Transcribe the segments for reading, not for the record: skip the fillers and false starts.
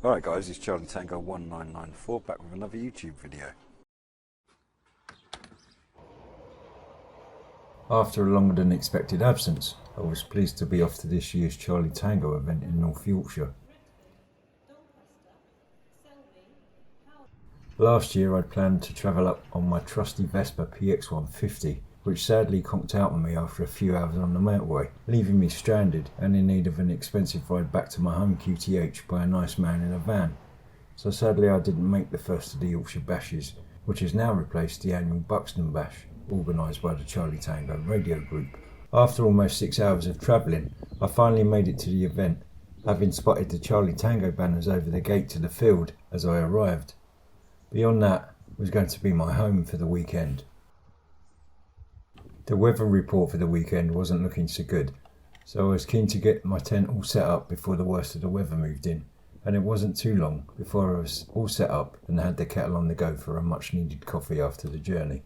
Alright guys, it's Charlie Tango 1994 back with another YouTube video. After a longer than expected absence, I was pleased to be off to this year's Charlie Tango event in North Yorkshire. Last year I'd planned to travel up on my trusty Vespa PX150, which sadly conked out on me after a few hours on the motorway, leaving me stranded and in need of an expensive ride back to my home QTH by a nice man in a van. So sadly I didn't make the first of the Yorkshire Bashes, which has now replaced the annual Buxton Bash, organised by the Charlie Tango radio group. After almost 6 hours of travelling, I finally made it to the event, having spotted the Charlie Tango banners over the gate to the field as I arrived. Beyond that was going to be my home for the weekend. The weather report for the weekend wasn't looking so good, so I was keen to get my tent all set up before the worst of the weather moved in, and it wasn't too long before I was all set up and had the kettle on the go for a much needed coffee after the journey.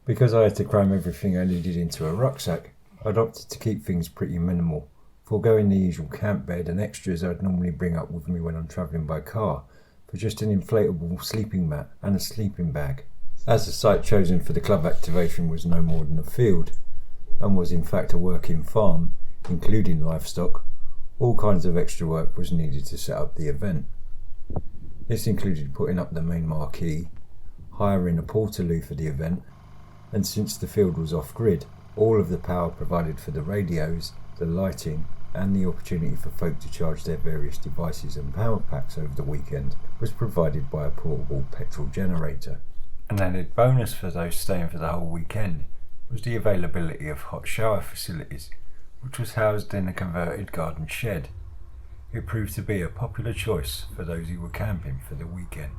Because I had to cram everything I needed into a rucksack, I'd opted to keep things pretty minimal, foregoing the usual camp bed and extras I'd normally bring up with me when I'm travelling by car, for just an inflatable sleeping mat and a sleeping bag. As the site chosen for the club activation was no more than a field, and was in fact a working farm, including livestock, all kinds of extra work was needed to set up the event. This included putting up the main marquee, hiring a portaloo for the event, and since the field was off-grid, all of the power provided for the radios, the lighting, and the opportunity for folk to charge their various devices and power packs over the weekend was provided by a portable petrol generator. An added bonus for those staying for the whole weekend was the availability of hot shower facilities, which was housed in a converted garden shed. It proved to be a popular choice for those who were camping for the weekend.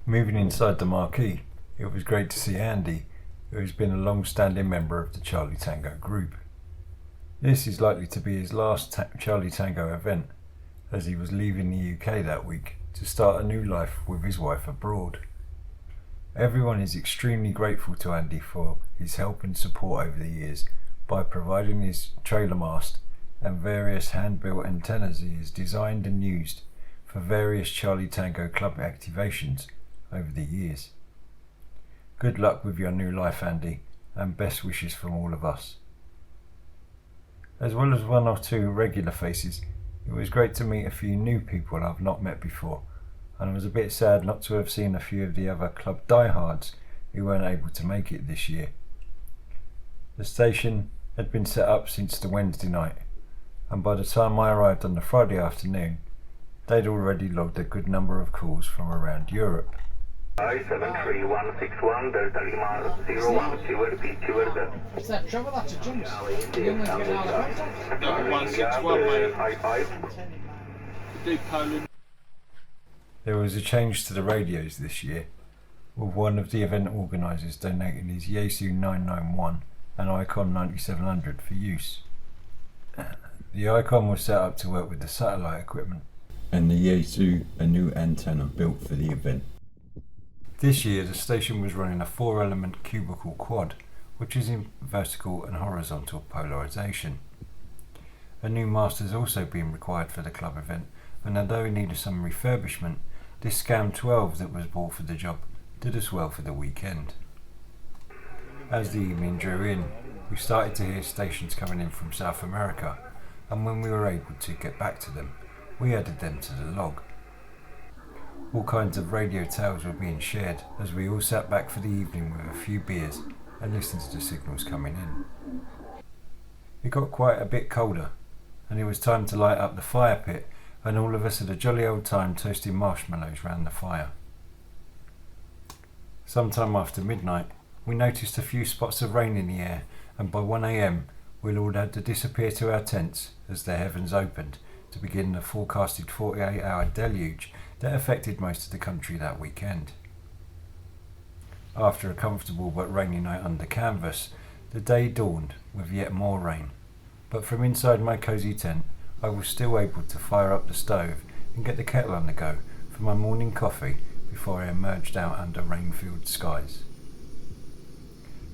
Moving inside the marquee, it was great to see Andy, who has been a long-standing member of the Charlie Tango group. This is likely to be his last Charlie Tango event, as he was leaving the UK that week to start a new life with his wife abroad. Everyone is extremely grateful to Andy for his help and support over the years by providing his trailer mast and various hand-built antennas he has designed and used for various Charlie Tango club activations over the years. Good luck with your new life, Andy, and best wishes from all of us. As well as one or two regular faces, it was great to meet a few new people I've not met before, and I was a bit sad not to have seen a few of the other club diehards who weren't able to make it this year. The station had been set up since the Wednesday night, and by the time I arrived on the Friday afternoon, they'd already logged a good number of calls from around Europe. 73161 Delta Lima 01 Steward. It's that trouble, that's a jump. You only get out of contact. Number 161, mate. 55. Do Poland. There was a change to the radios this year, with one of the event organisers donating his Yaesu 991 and Icon 9700 for use. The Icon was set up to work with the satellite equipment, and the Yaesu a new antenna built for the event. This year the station was running a 4-element cubicle quad, which is in vertical and horizontal polarisation. A new mast has also been required for the club event, and although it needed some refurbishment, this Scam 12 that was bought for the job did as well for the weekend. As the evening drew in, we started to hear stations coming in from South America, and when we were able to get back to them, we added them to the log. All kinds of radio tales were being shared as we all sat back for the evening with a few beers and listened to the signals coming in. It got quite a bit colder, and it was time to light up the fire pit, and all of us had a jolly old time toasting marshmallows round the fire. Sometime after midnight, we noticed a few spots of rain in the air, and by 1 AM we all had to disappear to our tents as the heavens opened to begin the forecasted 48-hour deluge that affected most of the country that weekend. After a comfortable but rainy night under canvas, the day dawned with yet more rain, but from inside my cosy tent I was still able to fire up the stove and get the kettle on the go for my morning coffee before I emerged out under rain-filled skies.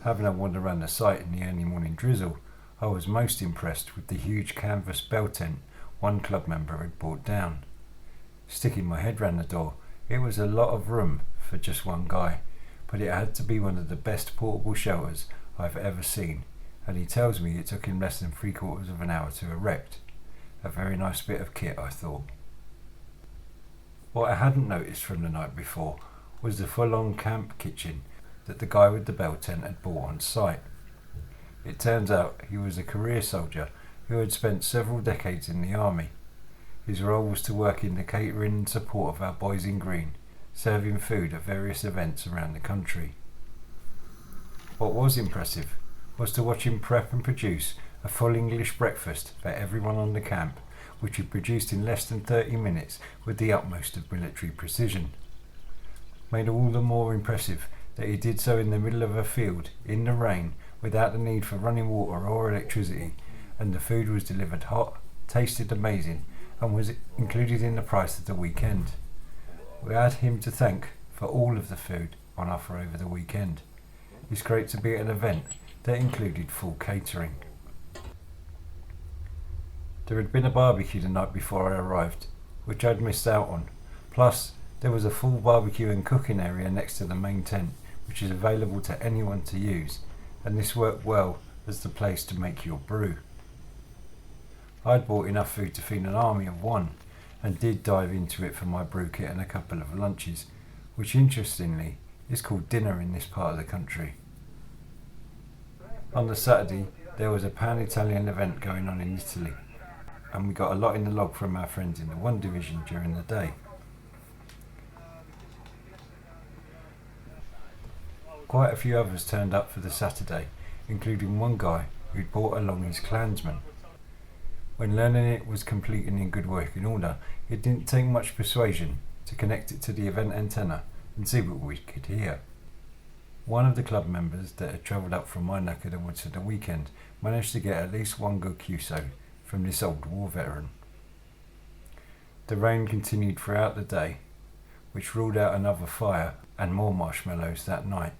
Having a wander around the site in the early morning drizzle, I was most impressed with the huge canvas bell tent one club member had brought down. Sticking my head round the door, it was a lot of room for just one guy, but it had to be one of the best portable shelters I've ever seen, and he tells me it took him less than 3/4 of an hour to erect. A very nice bit of kit, I thought. What I hadn't noticed from the night before was the full-on camp kitchen that the guy with the bell tent had bought on site. It turns out he was a career soldier who had spent several decades in the army. His role was to work in the catering and support of our boys in green, serving food at various events around the country. What was impressive was to watch him prep and produce a full English breakfast for everyone on the camp, which he produced in less than 30 minutes with the utmost of military precision. Made all the more impressive that he did so in the middle of a field, in the rain, without the need for running water or electricity, and the food was delivered hot, tasted amazing, and was included in the price of the weekend. We had him to thank for all of the food on offer over the weekend. It's great to be at an event that included full catering. There had been a barbecue the night before I arrived, which I'd missed out on. Plus, there was a full barbecue and cooking area next to the main tent, which is available to anyone to use, and this worked well as the place to make your brew. I'd bought enough food to feed an army of one, and did dive into it for my brew kit and a couple of lunches, which interestingly is called dinner in this part of the country. On the Saturday, there was a Pan-Italian event going on in Italy, and we got a lot in the log from our friends in the 1 Division during the day. Quite a few others turned up for the Saturday, including one guy who'd brought along his clansman. When learning it was complete and in good working order, it didn't take much persuasion to connect it to the event antenna and see what we could hear. One of the club members that had travelled up from my neck of the woods for the weekend managed to get at least one good QSO from this old war veteran. The rain continued throughout the day, which ruled out another fire and more marshmallows that night,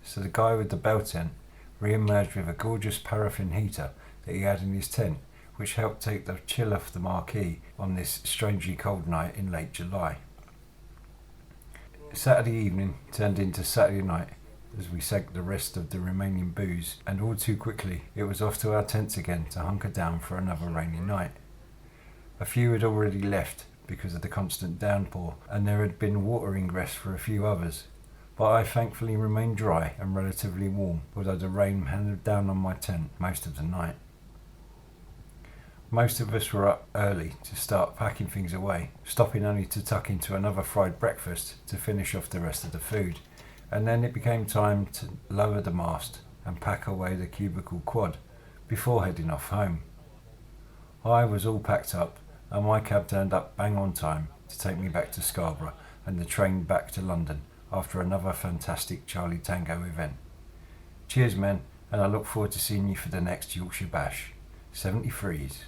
so the guy with the bell tent re-emerged with a gorgeous paraffin heater that he had in his tent, which helped take the chill off the marquee on this strangely cold night in late July. Saturday evening turned into Saturday night as we sank the rest of the remaining booze, and all too quickly it was off to our tents again to hunker down for another rainy night. A few had already left because of the constant downpour, and there had been water ingress for a few others, but I thankfully remained dry and relatively warm, although the rain handed down on my tent most of the night. Most of us were up early to start packing things away, stopping only to tuck into another fried breakfast to finish off the rest of the food, and then it became time to lower the mast and pack away the cubicle quad before heading off home. I was all packed up, and my cab turned up bang on time to take me back to Scarborough and the train back to London after another fantastic Charlie Tango event. Cheers men, and I look forward to seeing you for the next Yorkshire Bash. 73s.